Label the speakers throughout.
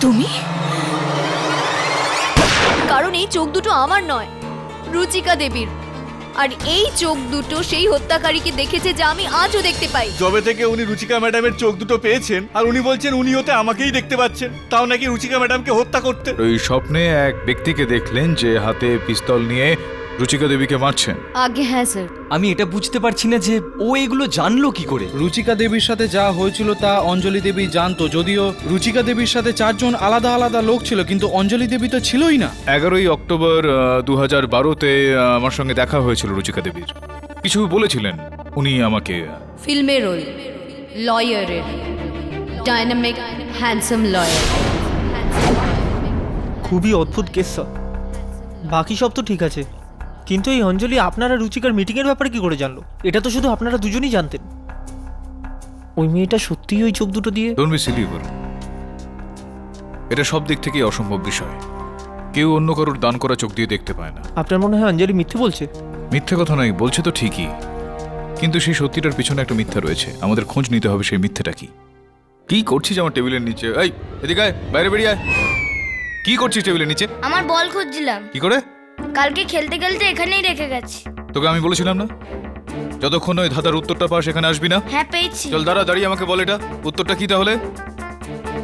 Speaker 1: তুমি?
Speaker 2: কারণ এই চোখ দুটো আমার নয়, রুচিকা দেবীর। আর এই চোখ দুটো সেই হত্যাকারীকে দেখেছে যা আমি আজও দেখতে পাই।
Speaker 3: যবে থেকে উনি রুচিকা ম্যাডামের চোখ দুটো পেয়েছেন আর উনি বলছেন উনি ওতে আমাকেই দেখতে পাচ্ছেন, তাও নাকি রুচিকা ম্যাডামকে হত্যা করতে।
Speaker 4: ওই স্বপ্নে এক ব্যক্তিকে দেখলেন যে হাতে পিস্তল নিয়ে রুচিকা দেবীকে মারছেন।
Speaker 2: আগে হ্যাঁ স্যার।
Speaker 5: আমি এটা বুঝতে পারছি না যে ও এগুলো জানলো কি করে।
Speaker 6: রুচিকা দেবীর সাথে যা হয়েছিল তা অঞ্জলি দেবী জানতো, যদিও রুচিকা দেবীর সাথে 4 জন আলাদা আলাদা লোক ছিল, কিন্তু অঞ্জলি দেবী তো ছিলই না।
Speaker 4: 11ই অক্টোবর 2012-তে আমার সঙ্গে দেখা হয়েছিল রুচিকা দেবীর। কিছু বলেছিলেন উনি আমাকে।
Speaker 2: ফিল্মের রোল, লয়ারের, ডাইনামিক হ্যান্ডসাম লয়ার।
Speaker 7: খুবই অদ্ভুত কেস স্যার। বাকি সব তো ঠিক আছে, কিন্তু এই অঞ্জলি আপনারা রুচিকার মিটিংয়ের ব্যাপারে কি করে জানলো? এটা তো শুধু আপনারা দুজনই জানতেন। ওই মেয়েটা সত্যিই ওই চোখ দুটো দিয়ে।
Speaker 4: Don't be silly over. এটা সব দিক থেকেই অসম্ভব বিষয়। কেউ অন্য কারোর দান করা চোখ দিয়ে দেখতে পায় না।
Speaker 7: আপনার মনে হয় অঞ্জলি মিথ্যে বলছে?
Speaker 4: মিথ্যে কথা নয়, বলছে তো ঠিকই, কিন্তু সেই সত্যিটার পিছনে একটা মিথ্যা রয়েছে। আমাদের খোঁজ নিতে হবে সেই মিথ্যেটা কি। কি করছিস আমার টেবিলের নিচে? এই এদিকে আয়, বাইরে বেরিয়ে আয়। কি করছিস টেবিলের নিচে?
Speaker 8: আমার বল খুঁজছিলাম,
Speaker 4: কি করে?
Speaker 8: কালকে খেলতে খেলতে এখানেই রেখে গেছি।
Speaker 4: তোকে আমি বলেছিলাম না যতক্ষণ ওই ধাঁধার উত্তরটা পাস এখানে আসবি না।
Speaker 8: হ্যাঁ পেয়েছি।
Speaker 4: চল দাঁড়িয়ে আমাকে বল এটা উত্তরটা কি তাহলে।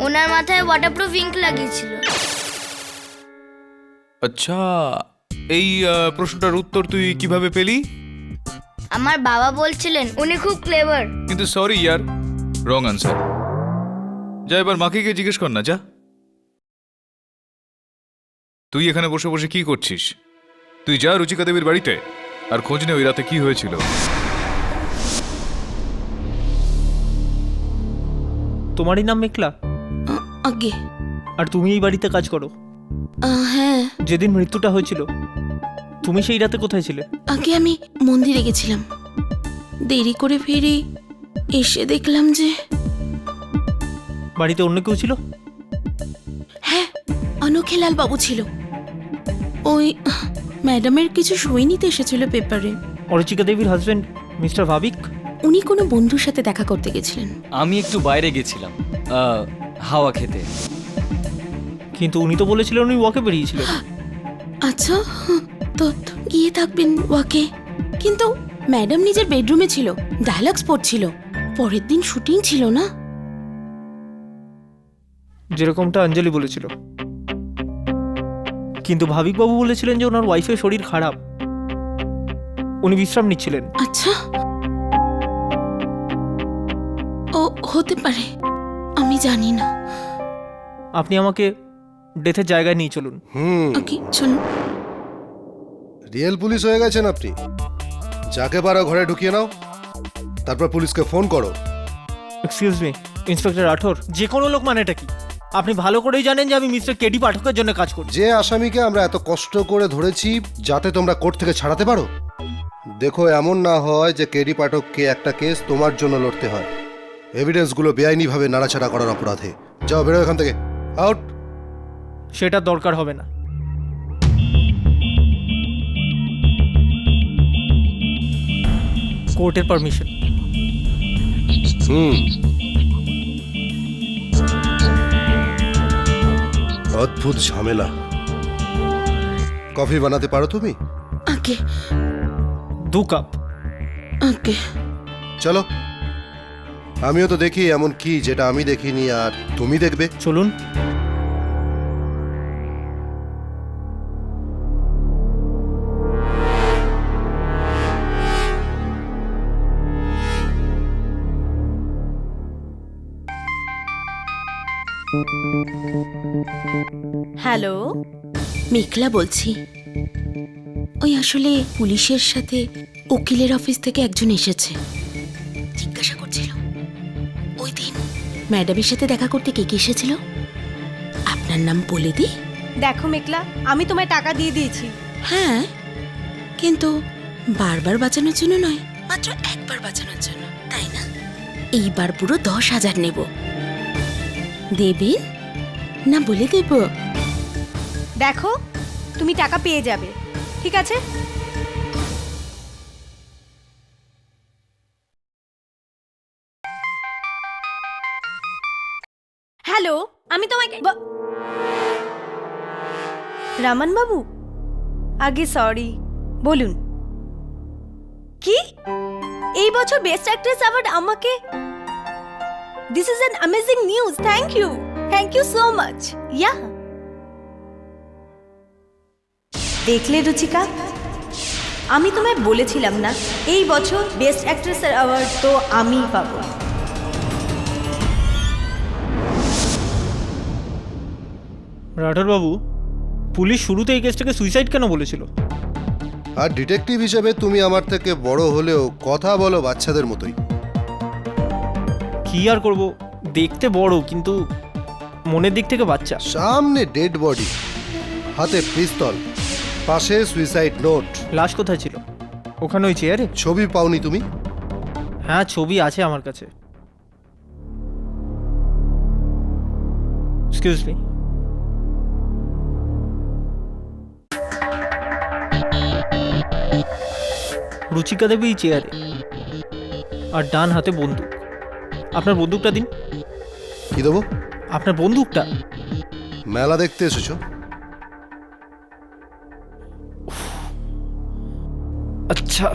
Speaker 8: ওনার মাথায় ওয়াটারপ্রুফ ইঙ্ক লাগিয়েছিল।
Speaker 4: আচ্ছা, এই প্রশ্নটার উত্তর তুই কিভাবে পেলি?
Speaker 8: আমার বাবা বলছিলেন উনি খুব ক্লেভার।
Speaker 4: কিন্তু সরি ইয়ার, রং আনসার। যা এবার মাকে গিয়ে জিজ্ঞেস কর না, যা। তুই এখানে বসে বসে কি করছিস? তুই যা রুচিকা দেবীর বাড়িতে আর খোঁজ নে ওই রাতে কি হয়েছিল।
Speaker 7: তোমারই নাম মেঘলা?
Speaker 1: আগে
Speaker 7: আর তুমি এই বাড়িতে কাজ করো?
Speaker 1: হ্যাঁ,
Speaker 7: যেদিন মৃত্যুটা হয়েছিল তুমি সেই রাতে কোথায় ছিলে?
Speaker 1: আগে আমি মন্দিরে গেছিলাম। দেরি করে ফিরে এসে দেখলাম যে
Speaker 7: বাড়িতে অন্য কেউ ছিল?
Speaker 1: হ্যাঁ, অনখেলাল বাবু ছিল। ওই ম্যাডামের কিছু সই নিতে এসেছিল পেপারে।
Speaker 7: অরুচিকা দেবীর হাজবেন্ড মিস্টার ভাবিক?
Speaker 1: উনি কোনো বন্ধুর সাথে দেখা করতে গেছিলেন।
Speaker 5: আমি একটু বাইরে গেছিলাম হাওয়া খেতে।
Speaker 7: কিন্তু উনি তো বলেছিলেন উনি ওয়াকে বেরিয়েছিলেন।
Speaker 1: আচ্ছা, তো গিয়ে থাকবেন ওয়াকে, কিন্তু ম্যাডাম নিজের বেডরুমে ছিল, ডায়ালগস পড়ছিল। পরের দিন শুটিং ছিল না?
Speaker 7: যেরকমটা অঞ্জলি বলেছিল। কিন্তু ভাবিকবাবু বলেছিলেন যে ওনার ওয়াইফের শরীর খারাপ, উনি বিশ্রাম নিচ্ছিলেন।
Speaker 1: আচ্ছা, ও হতে পারে, আমি জানি না।
Speaker 7: আপনি আমাকে ডেথের জায়গায় নিয়ে চলুন।
Speaker 1: ওকে চলুন।
Speaker 9: রিয়েল পুলিশ হয়ে গেছেন আপনি। যাকে পারো ঘরে ঢুকিয়ে নাও, তারপর পুলিশকে ফোন করো।
Speaker 7: এক্সকিউজ মি, ইন্সপেক্টর রাঠোর, যে কোনো লোক মানেটা কি? আপনি ভালো করেই জানেন যে আমি মিস্টার কেডি পাঠকের জন্য কাজ করি।
Speaker 9: যে আসামিকে আমরা এত কষ্ট করে ধরেছি যাতে তোমরা কোর্ট থেকে ছাড়াতে পারো। দেখো, এমন না হয় যে কেডি পাঠককে একটা কেস তোমার জন্য লড়তে হয় এভিডেন্সগুলো বেআইনিভাবে নাড়াচাড়া করার অপরাধে। যাও, বেরো এখান থেকে, আউট।
Speaker 7: সেটা দরকার হবে না। কোর্টের পারমিশন।
Speaker 9: অদ্ভুত ঝামেলা। কফি বানাতে পারো তুমি?
Speaker 1: ওকে
Speaker 7: 2 কাপ।
Speaker 1: ওকে
Speaker 9: চলো, আমিও তো দেখি এমন কি যেটা আমি দেখিনি আর তুমি দেখবে।
Speaker 7: চলুন।
Speaker 2: হ্যালো,
Speaker 1: মেঘলা বলছি। ওই আসলে পুলিশের সাথে উকিলের অফিস থেকে একজন এসেছে, জিজ্ঞাসা করছিল ওই দিন ম্যাডামের সাথে দেখা করতে কে কে এসেছিল। আপনার নাম বলে দিই?
Speaker 2: দেখো মেঘলা, আমি তোমায় টাকা দিয়ে দিয়েছি।
Speaker 1: হ্যাঁ, কিন্তু বারবার বাঁচানোর জন্য নয়, মাত্র একবার বাঁচানোর জন্য, তাই না? এইবার পুরো 10,000 নেব। দেবেন না বলে দেব?
Speaker 2: দেখো, তুমি টাকা পেয়ে যাবে, ঠিক আছে? হ্যালো, আমি তোমাকে
Speaker 10: রামান বাবু, আগে সরি, বলুন কি এই বছর বেস্ট অ্যাক্ট্রেস অ্যাওয়ার্ড আমাকে? This is an amazing news. Thank you so much. Yeah, দেখলে রুচিকা, আমি তোমায় বলেছিলাম না এই বছর বেস্ট অ্যাক্ট্রেস অ্যাওয়ার্ড তো আমিই পাবো।
Speaker 7: রাঠোর বাবু, পুলিশ শুরুতে এই কেসটাকে সুইসাইড কেন বলেছিল?
Speaker 9: আর ডিটেকটিভ হিসেবে তুমি আমার থেকে বড় হলেও কথা বলো বাচ্চাদের মতোই।
Speaker 7: কি আর করব, দেখতে বড় কিন্তু মনের দিক থেকে বাচ্চা।
Speaker 9: সামনে ডেড বডি, হাতে পিস্তল, পাশে সুইসাইড নোট।
Speaker 7: লাশ কোথায় ছিল? ওখানে ওই চেয়ারে?
Speaker 9: ছবি পাওনি তুমি?
Speaker 7: হ্যাঁ, ছবি আছে আমার কাছে। Excuse me. রুচিকা দেবী এই চেয়ারে, আর ডান হাতে বন্দুক। আপনার বন্দুকটা দিন।
Speaker 9: কি দেবো?
Speaker 7: আপনার বন্দুকটা।
Speaker 9: মেলা দেখতে এসেছো?
Speaker 7: আচ্ছা,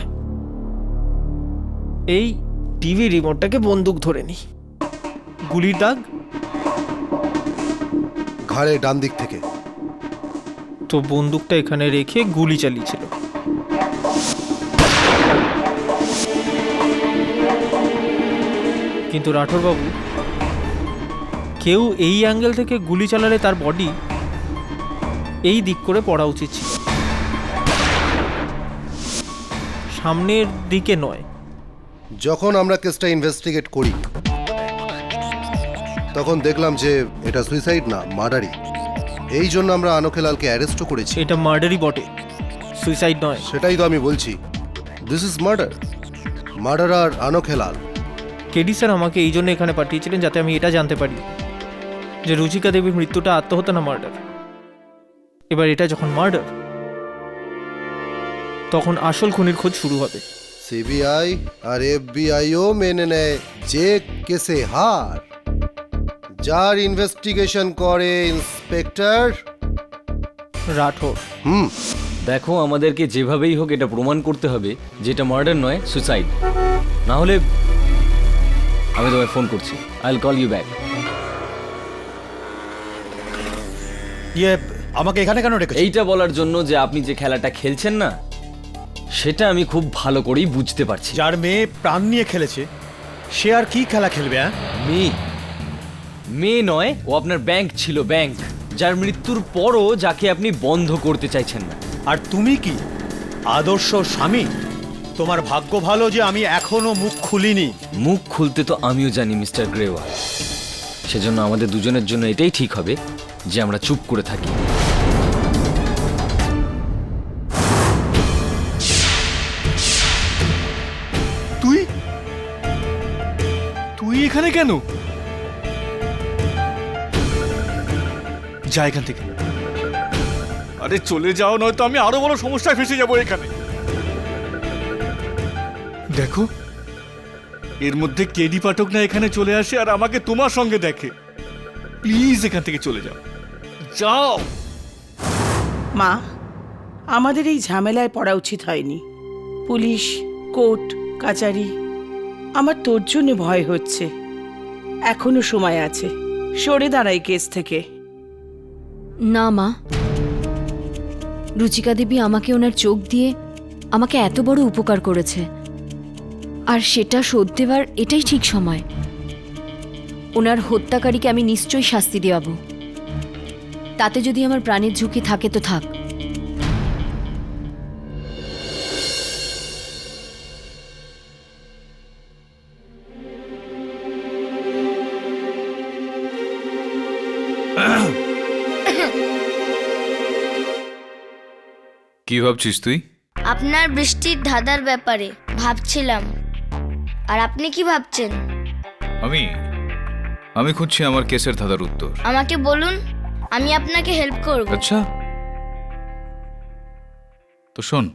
Speaker 7: এই টিভি রিমোটটাকে বন্দুক ধরে নি। গুলির দাগ
Speaker 9: ঘাড়ে ডান দিক থেকে।
Speaker 7: তো বন্দুকটা এখানে রেখে গুলি চালিয়েছিল। কিন্তু রাঠোর বাবু, কেউ এই অ্যাঙ্গেল থেকে গুলি চালালে তার বডি এই দিক করে পড়া উচিত ছিল, সামনের দিকে নয়।
Speaker 9: যখন আমরা কেসটা ইনভেস্টিগেট করি তখন দেখলাম যে এটা সুইসাইড না, মার্ডারই। এই জন্য আমরা আনোখেলালকে অ্যারেস্টও করেছি।
Speaker 7: এটা মার্ডারই বটে, সুইসাইড নয়।
Speaker 9: সেটাই তো আমি বলছি, this is murder. Murderer Anokhelal.
Speaker 7: KD sir আমাকে এই জন্য এখানে পাঠিয়েছিলেন যাতে আমি এটা জানতে পারি যে রুচিকা দেবীর মৃত্যুটা আত্মহত্যা না মার্ডার। এবার এটা যখন মার্ডার, তখন আসল খুনির খোঁজ শুরু হবে।
Speaker 9: সিবিআই আর এফবিআইও মেনে নেয় যে কেসে হার, যার ইনভেস্টিগেশন করে ইন্সপেক্টর
Speaker 7: রাঠোর।
Speaker 5: দেখো, আমাদেরকে যেভাবেই হোক এটা প্রমাণ করতে হবে যে এটা মার্ডার নয়, সুসাইড। না হলে আমি তোমায় ফোন করছি। I will call you back.
Speaker 3: আমাকে এখানে কেন রেখেছো?
Speaker 5: এইটা বলার জন্য যে আপনি যে খেলাটা খেলছেন না, সেটা আমি খুব ভালো করেই বুঝতে পারছি।
Speaker 3: যার মেয়ে প্রাণ নিয়ে খেলেছে সে আর কি খেলা খেলবে?
Speaker 5: মেয়ে নয়, ও আপনার ব্যাংক ছিল, ব্যাংক, যার মৃত্যুর পরও যাকে আপনি বন্ধ করতে চাইছেন না।
Speaker 3: আর তুমি কি আদর্শ স্বামী? তোমার ভাগ্য ভালো যে আমি এখনো মুখ খুলিনি।
Speaker 5: মুখ খুলতে তো আমিও জানি মিস্টার গ্রেওয়াল। সেজন্য আমাদের দুজনের জন্য এটাই ঠিক হবে যে আমরা চুপ করে থাকি।
Speaker 3: তুই এখানে কেন? যা এখান থেকে। আরে চলে যাও, নয়তো আমি আরো বড় সমস্যায় ফেসে যাবো এখানে। দেখো, এর মধ্যে কেডি পাঠক না এখানে চলে আসে আর আমাকে তোমার সঙ্গে দেখে। প্লিজ এখান থেকে চলে যাও, যাও।
Speaker 11: মা, আমাদের এই ঝামেলায় পড়া উচিত হয়নি। পুলিশ, কোর্ট কাচারি, আমার তোর জন্য ভয় হচ্ছে। এখনো সময় আছে, সরে দাঁড়াই কেস থেকে।
Speaker 2: না মা, রুচিকা দেবী আমাকে ওনার চোখ দিয়ে আমাকে এত বড় উপকার করেছে, আর সেটা শোধ দেওয়ার এটাই ঠিক সময়। ওনার হত্যাকারীকে আমি নিশ্চয়ই শাস্তি দেওয়াবো, তাতে যদি আমার প্রাণের ঝুঁকি থাকে তো থাক।
Speaker 4: কি ভাবছিস তুই?
Speaker 8: আপনার বৃষ্টির ধাঁধার ব্যাপারে ভাবছিলাম। আর আপনি কি ভাবছেন?
Speaker 4: আমি খুঁজছি আমার কেসের ধাঁধার উত্তর।
Speaker 8: আমাকে বলুন, আমি আপনাকে হেল্প করব।
Speaker 4: আচ্ছা, তো শোন,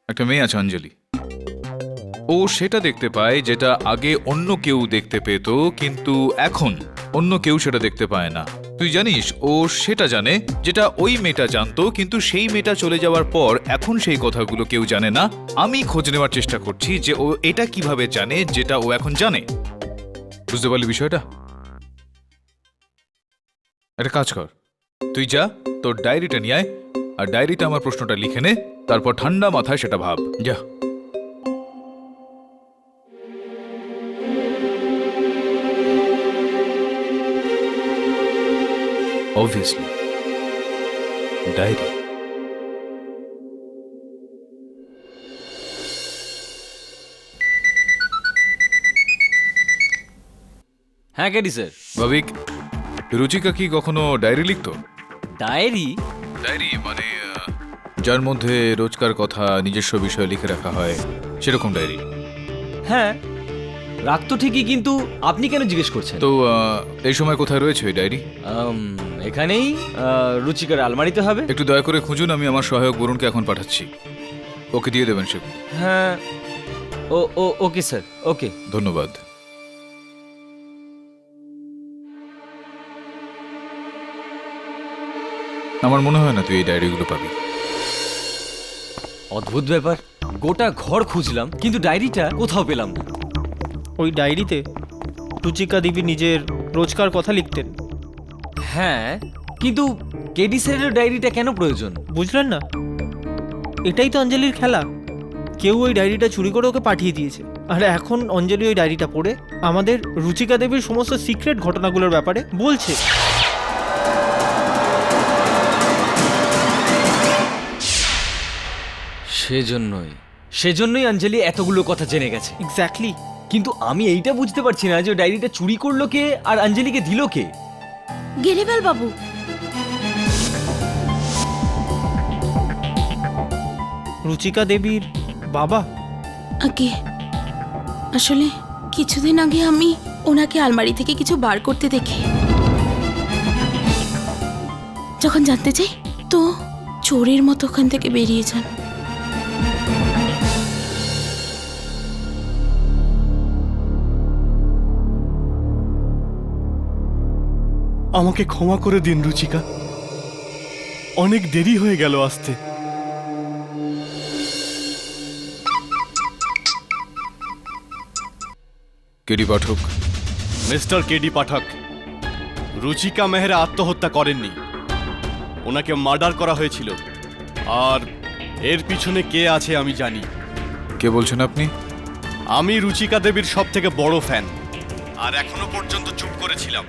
Speaker 4: একটা মেয়ে আছে অঞ্জলি। ও সেটা দেখতে পায় যেটা আগে অন্য কেউ দেখতে পেত, কিন্তু এখন অন্য কেউ সেটা দেখতে পায় না। তুই জানিস ও সেটা জানে যেটা ওই মেয়েটা জানতো, কিন্তু সেই মেয়েটা চলে যাওয়ার পর এখন সেই কথাগুলো কেউ জানে না। আমি খোঁজ নেওয়ার চেষ্টা করছি যে ও এটা কিভাবে জানে যেটা ও এখন জানে। বুঝতে পারলি বিষয়টা? একটা কাজ কর, তুই যা তোর ডায়েরিটা নিয়ে আয়, আর ডায়েরিতে আমার প্রশ্নটা লিখে নে, তারপর ঠান্ডা মাথায় সেটা ভাব। যা। Obviously, diary.
Speaker 5: হ্যাঁ কেডি স্যার।
Speaker 4: ভাবিক, রুচিকা কি কখনো ডায়েরি লিখতো?
Speaker 5: ডায়েরি?
Speaker 4: ডায়েরি মানে যার মধ্যে রোজকার কথা, নিজস্ব বিষয় লিখে রাখা হয়, সেরকম ডায়েরি।
Speaker 5: হ্যাঁ রাখতো ঠিকই, কিন্তু আপনি কেন জিজ্ঞেস করছেন?
Speaker 4: তো এই সময় কোথায় রয়েছে ওই ডায়েরি?
Speaker 5: এখানেই রুচিকার আলমারিতে হবে।
Speaker 4: একটু দয়া করে খুঁজুন, আমি আমার সহায়ক বরুণকে এখন পাঠাচ্ছি, ওকে দিয়ে দেবেন সে।
Speaker 5: হ্যাঁ ওকে স্যার, ওকে।
Speaker 4: ধন্যবাদ। আমার মনে হয় না তুই এই ডায়েরিগুলো পাবি।
Speaker 5: অদ্ভুত ব্যাপার, গোটা ঘর খুঁজলাম কিন্তু ডায়েরিটা কোথাও পেলাম না।
Speaker 7: ওই ডায়েরিতে রুচিকা দেবী নিজের রোজকার কথা লিখতেন।
Speaker 5: হ্যাঁ, কিন্তু কেডি স্যারের ডায়েরিটা কেন প্রয়োজন?
Speaker 7: বুঝলেন না? এটাই তো অঞ্জলির খেলা। কেউ ওই ডায়েরিটা চুরি করে ওকে পাঠিয়ে দিয়েছে, আর এখন অঞ্জলি ওই ডায়েরিটা পড়ে আমাদের রুচিকা দেবীর সমস্ত সিক্রেট ঘটনাগুলোর ব্যাপারে বলছে।
Speaker 5: সেজন্যই অঞ্জলি এতগুলো কথা জেনে গেছে।
Speaker 7: এক্স্যাক্টলি।
Speaker 5: কিন্তু আমি এইটা বুঝতে পারছি না যে ডায়েরিটা চুরি করলো কে আর অঞ্জলিকে দিল কে?
Speaker 1: গেরিবেল বাবু,
Speaker 7: রুচিকা দেবীর বাবা।
Speaker 1: আগে আসলে কিছুদিন আগে আমি ওনাকে আলমারি থেকে কিছু বার করতে দেখি। যখন জানতে চাই তো চোরের মতো ওখান থেকে বেরিয়ে যান।
Speaker 3: আমাকে ক্ষমা করে দিন রুচিকা, অনেক দেরি হয়ে গেল আসতে।
Speaker 4: কেডি পাঠক।
Speaker 3: মিস্টার কেডি পাঠক, রুচিকা মেহরা আত্মহত্যা করেননি, ওনাকে মার্ডার করা হয়েছিল। আর এর পিছনে কে আছে আমি জানি।
Speaker 4: কে বলছেন আপনি?
Speaker 3: আমি রুচিকা দেবীর সব থেকে বড় ফ্যান, আর এখনো পর্যন্ত চুপ করেছিলাম।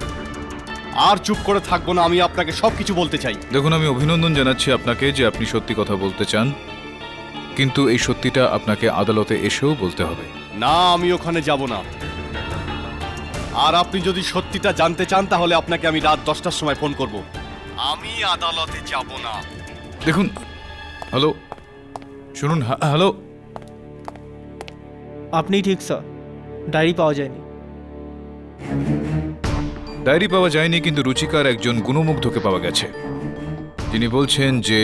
Speaker 3: আর চুপ করে থাকবো না, আমি আপনাকে সবকিছু বলতে চাই।
Speaker 4: দেখুন, আমি অভিনন্দন জানাচ্ছি আপনাকে যে আপনি সত্যি কথা বলতে চান, কিন্তু এই সত্যিটা আপনাকে আদালতে এসেও বলতে হবে।
Speaker 3: না, আমি ওখানে যাব না। আর আপনি যদি সত্যিটা জানতে চান তাহলে আপনাকে আমি রাত 10টার সময় ফোন করব। আমি আদালতে যাব না।
Speaker 4: দেখুন, হ্যালো, শুনুন, হ্যালো।
Speaker 7: আপনি ঠিক স্যার, ডায়েরি পাওয়া যায়নি।
Speaker 4: ডায়েরি পাওয়া যায়নি, কিন্তু রুচিকার একজন গুণমুগ্ধকে পাওয়া গেছে, যিনি বলছেন যে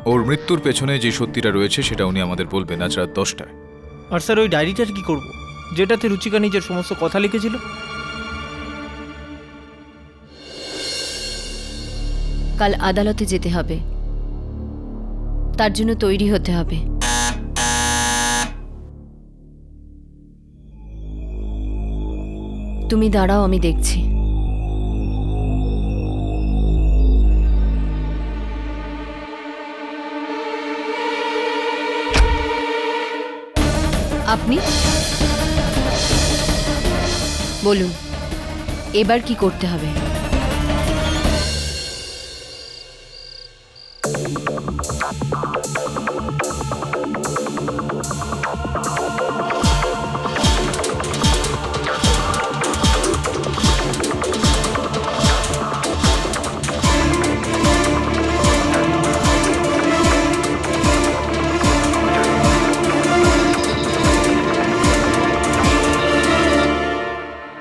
Speaker 4: ওর মৃত্যুর পেছনে যে সত্যিটা রয়েছে সেটা উনি আমাদের বলবেন আজ রাত 10টায়।
Speaker 7: আর স্যার ওই ডায়েরিটার কি করব, যেটাতে রুচিকা নিজের সমস্ত কথা লিখেছিল?
Speaker 2: কাল আদালতে যেতে হবে, তার জন্য তৈরি হতে হবে। তুমি দাঁড়াও, আমি দেখছি। আপনি বলুন, এবার কি করতে হবে?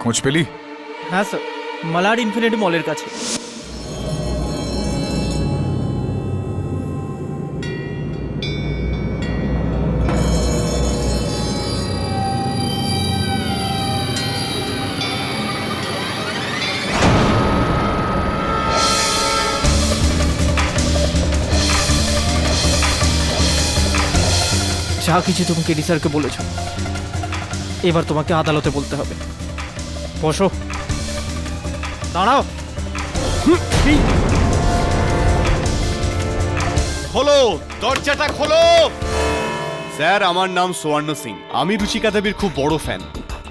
Speaker 4: খোঁজ পেলি?
Speaker 7: হ্যাঁ স্যার, মালাড ইনফিনিটি মলের কাছে। যা কিছু তুমি কেডি স্যারকে বলেছ এবার তোমাকে আদালতে বলতে হবে। বসো, দাঁড়াও।
Speaker 3: খোলো, দরজাটা খোলো। স্যার, আমার নাম সুবর্ণ সিং। আমি রুচিকা দেবীর খুব বড় ফ্যান।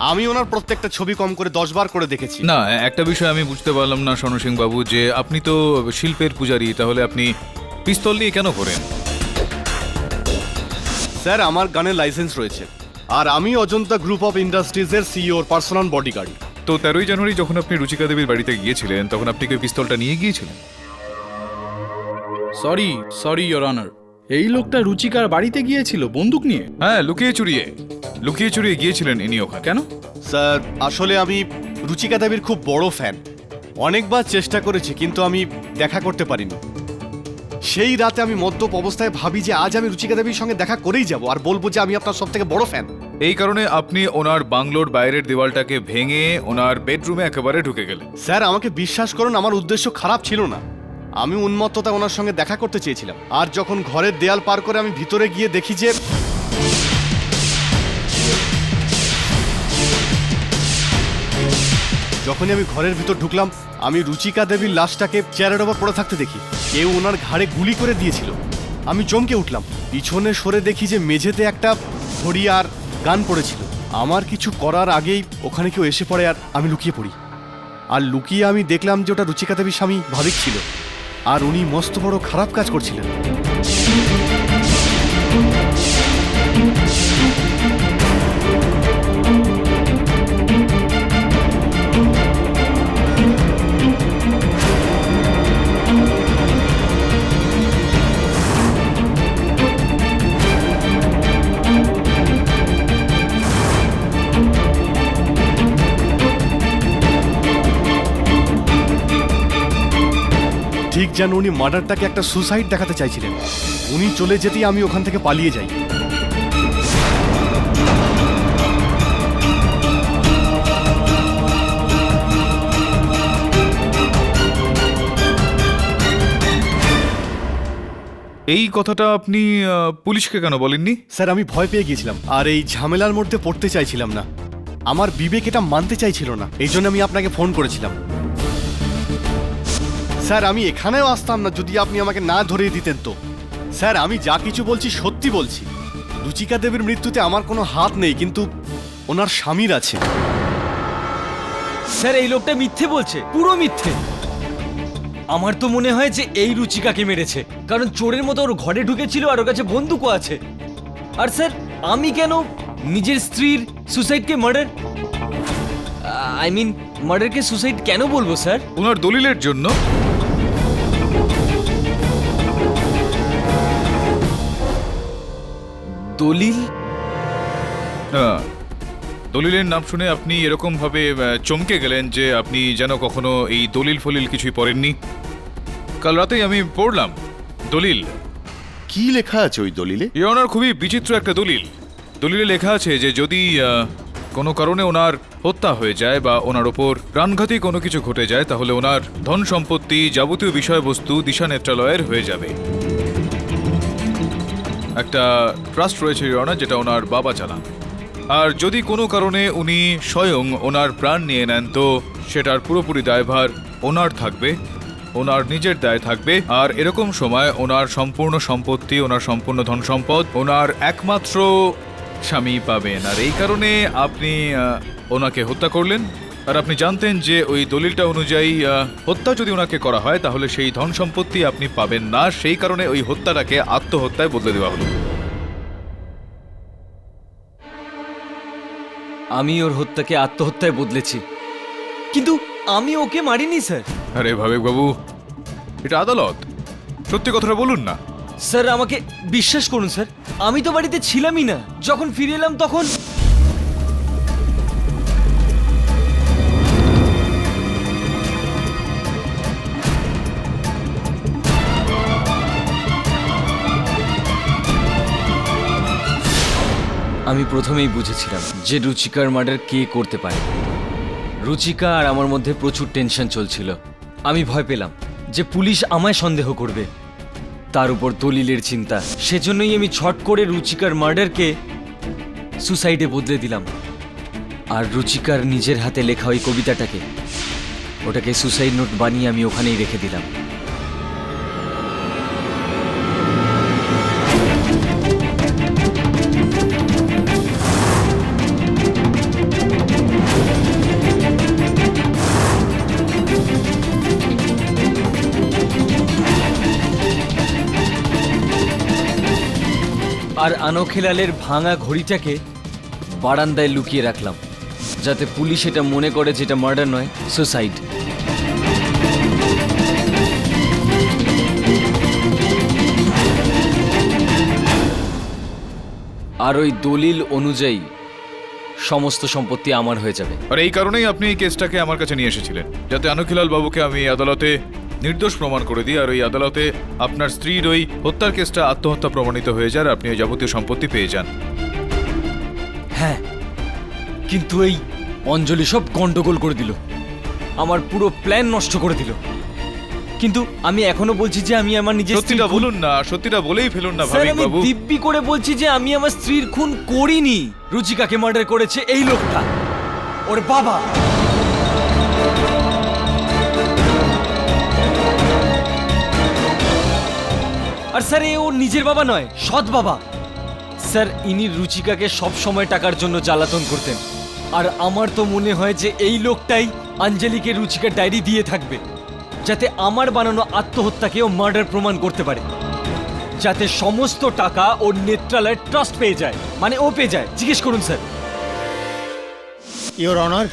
Speaker 3: আমি ওনার প্রত্যেকটা ছবি কম করে 10 বার করে দেখেছি।
Speaker 4: না, একটা বিষয় আমি বুঝতে পারলাম না সনু সিং বাবু, যে আপনি তো শিল্পের পূজারী, তাহলে আপনি পিস্তল নিয়ে কেন করেন?
Speaker 3: স্যার, আমার গানের লাইসেন্স রয়েছে, আর আমি অজন্তা গ্রুপ অফ ইন্ডাস্ট্রিজের সিইওর পার্সোনাল বডিগার্ড।
Speaker 4: তো 13ই জানুয়ারি যখন আপনি রুচিকা দেবীর বাড়িতে গিয়েছিলেন তখন আপনি কি পিস্তলটা নিয়ে গিয়েছিলেন?
Speaker 6: সরি ইয়োর অনার, এই লোকটা রুচিকার বাড়িতে গিয়েছিল বন্দুক নিয়ে?
Speaker 4: হ্যাঁ, লুকিয়ে চুরিয়ে গিয়েছিলেন ইনি ওখানে।
Speaker 6: কেন?
Speaker 3: স্যার, আসলে আমি রুচিকা দেবীর খুব বড় ফ্যান। অনেকবার চেষ্টা করেছি, কিন্তু আমি দেখা করতে পারিনি। সেই রাতে আমি মদ্যপ অবস্থায় ভাবি যে আজ আমি রুচিকা দেবীর সঙ্গে দেখা করেই যাব, আর বলবো যে আমি আপনার সবথেকে বড় ফ্যান।
Speaker 4: এই কারণে আপনি ওনার বাংলোর বাইরের দেওয়ালটাকে ভেঙে ওনার বেডরুমে একেবারে ঢুকে গেলেন।
Speaker 3: স্যার, আমাকে বিশ্বাস করুন, আমার উদ্দেশ্য খারাপ ছিল না। আমি উন্মত্ততা ওনার সঙ্গে দেখা করতে চেয়েছিলাম। আর যখন ঘরের দেয়াল পার করে আমি ভিতরে গিয়ে দেখি যে যখনই আমি ঘরের ভিতর ঢুকলাম, আমি রুচিকা দেবীর লাশটাকে চেয়ারের ওপর পড়ে থাকতে দেখি। কেউ ওনার ঘাড়ে গুলি করে দিয়েছিল। আমি চমকে উঠলাম। পিছনে সরে দেখি যে মেঝেতে একটা ঘড়ি আর গান পড়েছিল। আমার কিছু করার আগেই ওখানে কেউ এসে পড়ে, আর আমি লুকিয়ে পড়ি। আর লুকিয়ে আমি দেখলাম যে ওটা রুচিকা দেবীর স্বামী ভাবিক ছিল, আর উনি মস্ত বড় খারাপ কাজ করছিলেন। ঠিক যেন উনি মার্ডারটাকে একটা সুসাইড দেখাতে চাইছিলেন। উনি চলে যেতেই আমি ওখান থেকে পালিয়ে যাই।
Speaker 4: এই কথাটা আপনি পুলিশকে কেন বলেননি?
Speaker 3: স্যার, আমি ভয় পেয়ে গিয়েছিলাম, আর এই ঝামেলার মধ্যে পড়তে চাইছিলাম না। আমার বিবেক এটা মানতে চাইছিল না, এই জন্য আমি আপনাকে ফোন করেছিলাম। স্যার, আমি এখানেও আসতাম না যদি আপনি আমাকে না ধরিয়ে দিতেন তো। স্যার, আমি যা কিছু বলছি সত্যি বলছি। রুচিকা দেবীর মৃত্যুতে আমার কোনো হাত নেই, কিন্তু ওনার স্বামীর আছে।
Speaker 5: স্যার, এই লোকটা মিথ্যে বলছে, পুরো মিথ্যে। আমার তো মনে হয় যে এই রুচিকাকে মেরেছে, কারণ চোরের মতো ওর ঘরে ঢুকেছিল আর ওর কাছে বন্দুকও আছে। আর স্যার, আমি কেন নিজের স্ত্রীর সুসাইডকে মার্ডার, আই মিন মার্ডারকে সুসাইড কেন বলবো স্যার?
Speaker 4: ওনার দলিলের জন্য।
Speaker 5: দলিল?
Speaker 4: দলিলের নাম শুনে আপনি এরকম ভাবে চমকে গেলেন যে আপনি যেন কখনো এই দলিল ফলিল কিছুই পড়েননি। কাল রাতেই আমি পড়লাম দলিল।
Speaker 12: কি লেখা আছে ওই দলিলে?
Speaker 4: ওনার খুবই বিচিত্র একটা দলিল। দলিলে লেখা আছে যে যদি কোনো কারণে ওনার হত্যা হয়ে যায় বা ওনার ওপর প্রাণঘাতী কোনো কিছু ঘটে যায়, তাহলে ওনার ধন সম্পত্তি যাবতীয় বিষয়বস্তু দিশা নেত্রালয়ের হয়ে যাবে। একটা ট্রাস্ট রয়েছে ওনার, যেটা ওনার বাবা চালান। আর যদি কোনো কারণে উনি স্বয়ং ওনার প্রাণ নিয়ে নেন, তো সেটার পুরোপুরি দায়ভার ওনার থাকবে, ওনার নিজের দায় থাকবে। আর এরকম সময় ওনার সম্পূর্ণ সম্পত্তি, ওনার সম্পূর্ণ ধন সম্পদ ওনার একমাত্র স্বামী পাবেন। আর এই কারণে আপনি ওনাকে হত্যা করলেন। আর আপনি জানতেন যে ওই দলিলটা অনুযায়ী হত্যা যদি ওনাকে করা হয় তাহলে সেই ধন সম্পত্তি আপনি পাবেন না। সেই কারণে ওই হত্যাটাকে আত্মহত্যায় বদলে দেওয়া হলো।
Speaker 5: আমি ওর হত্যাকে আত্মহত্যায় বদলেছি, কিন্তু আমি ওকে মারিনি স্যার।
Speaker 4: আরে ভাবেক বাবু, এটা আদালত, সত্যি কথাটা বলুন না।
Speaker 5: স্যার, আমাকে বিশ্বাস করুন স্যার, আমি তো বাড়িতে ছিলামই না। যখন ফিরে এলাম তখন আমি প্রথমেই বুঝেছিলাম যে রুচিকার মার্ডার কে করতে পারে। রুচিকা আর আমার মধ্যে প্রচুর টেনশন চলছিল। আমি ভয় পেলাম যে পুলিশ আমায় সন্দেহ করবে। তার উপর দলিলের চিন্তা, সেজন্যই আমি ছট করে রুচিকার মার্ডারকে সুসাইডে বদলে দিলাম। আর রুচিকার নিজের হাতে লেখা ওই কবিতাটাকে, ওটাকে সুসাইড নোট বানিয়ে আমি ওখানেই রেখে দিলাম। আর আনখেলালের ভাঙা ঘড়িটাকে বারান্দায় লুকিয়ে রাখলাম, যাতে পুলিশ এটা মনে করে যেটা মার্ডার নয়, সুসাইড। আর ওই দলিল অনুযায়ী সমস্ত সম্পত্তি আমার হয়ে যাবে।
Speaker 4: আর এই কারণেই আপনি এই কেসটাকে আমার কাছে নিয়ে এসেছিলেন, যাতে আনখিলাল বাবুকে আমি আদালতে নির্দোষ প্রমাণ করে দিই, আর ওই আদালতে আপনার স্ত্রীর ওই হত্যার কেসটা আত্মহত্যা প্রমাণিত হয়ে যায়, আর আপনি ওই যাবতীয় সম্পত্তি পেয়ে যান।
Speaker 5: হ্যাঁ, কিন্তু এই অঞ্জলি সব গন্ডগোল করে দিল, আমার পুরো প্ল্যান নষ্ট করে দিল। কিন্তু আমি এখনো বলছি যে আমি আমার নিজের
Speaker 4: সত্যিটা বলুন না, সত্যিটা বলেই ফেলুন না
Speaker 5: স্যার,
Speaker 4: ভাবিক
Speaker 5: আমি
Speaker 4: বাবু।
Speaker 5: দিব্যি করে বলছি যে আমি আমার স্ত্রীর খুন করিনি। রুচিকাকে মার্ডার করেছে এই লোকটা, ওর বাবা। আর স্যার, এ ওর নিজের বাবা নয়, সৎ বাবা। স্যার, ইনি রুচিকাকে সব সময় টাকার জন্য জ্বালাতন করতেন। আর আমার তো মনে হয় যে এই লোকটাই অঞ্জলিকে রুচিকার ডায়েরি দিয়ে থাকবে, যাতে আমার বানানো আত্মহত্যাকে ও মার্ডার প্রমাণ করতে পারে, যাতে সমস্ত টাকা ওর নেত্রালয়ের ট্রাস্ট পেয়ে যায়, মানে ও পেয়ে যায়। জিজ্ঞেস করুন স্যার।
Speaker 13: ইওর অনার,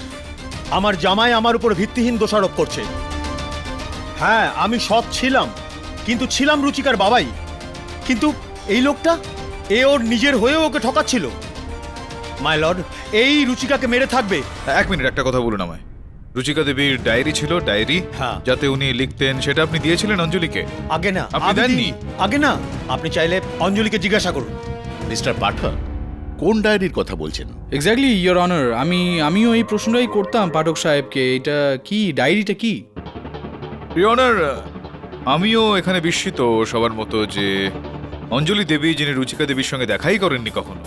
Speaker 13: আমার জামাই আমার উপর ভিত্তিহীন দোষারোপ করছে। হ্যাঁ, আমি সৎ ছিলাম, কিন্তু ছিলাম রুচিকার বাবাই। কিন্তু এই লোকটা, এ ওর নিজের হয়েও ওকে ঠকাচ্ছিল। মাই লর্ড, এই রুচিকাকে মেরে থাকবে।
Speaker 4: এক মিনিট, একটা কথা বলুন আমায়। রুচিকা দেবীর ডায়েরি ছিল, ডায়েরি
Speaker 13: হ্যাঁ,
Speaker 4: যাতে উনি লিখতেন, সেটা আপনি দিয়েছিলেন অঞ্জলিকে?
Speaker 13: আগে না,
Speaker 4: আপনি
Speaker 13: আমি
Speaker 4: দেননি?
Speaker 13: দিইনি। আগে না, আপনি চাইলে অঞ্জলিকে জিজ্ঞাসা করুন।
Speaker 12: মিস্টার পাঠক, কোন ডায়েরির কথা বলছেন?
Speaker 6: এক্স্যাক্টলি ইয়োর অনার, আমিও এই প্রশ্নটাই করতাম পাঠক সাহেবকে। এটা কি, ডায়েরিটা কি?
Speaker 4: ইওর অনার, আমিও এখানে বিস্মিত সবার মতো যে অঞ্জলি দেবী, যিনি রুচিকা দেবীর সঙ্গে দেখাই করেননি কখনো,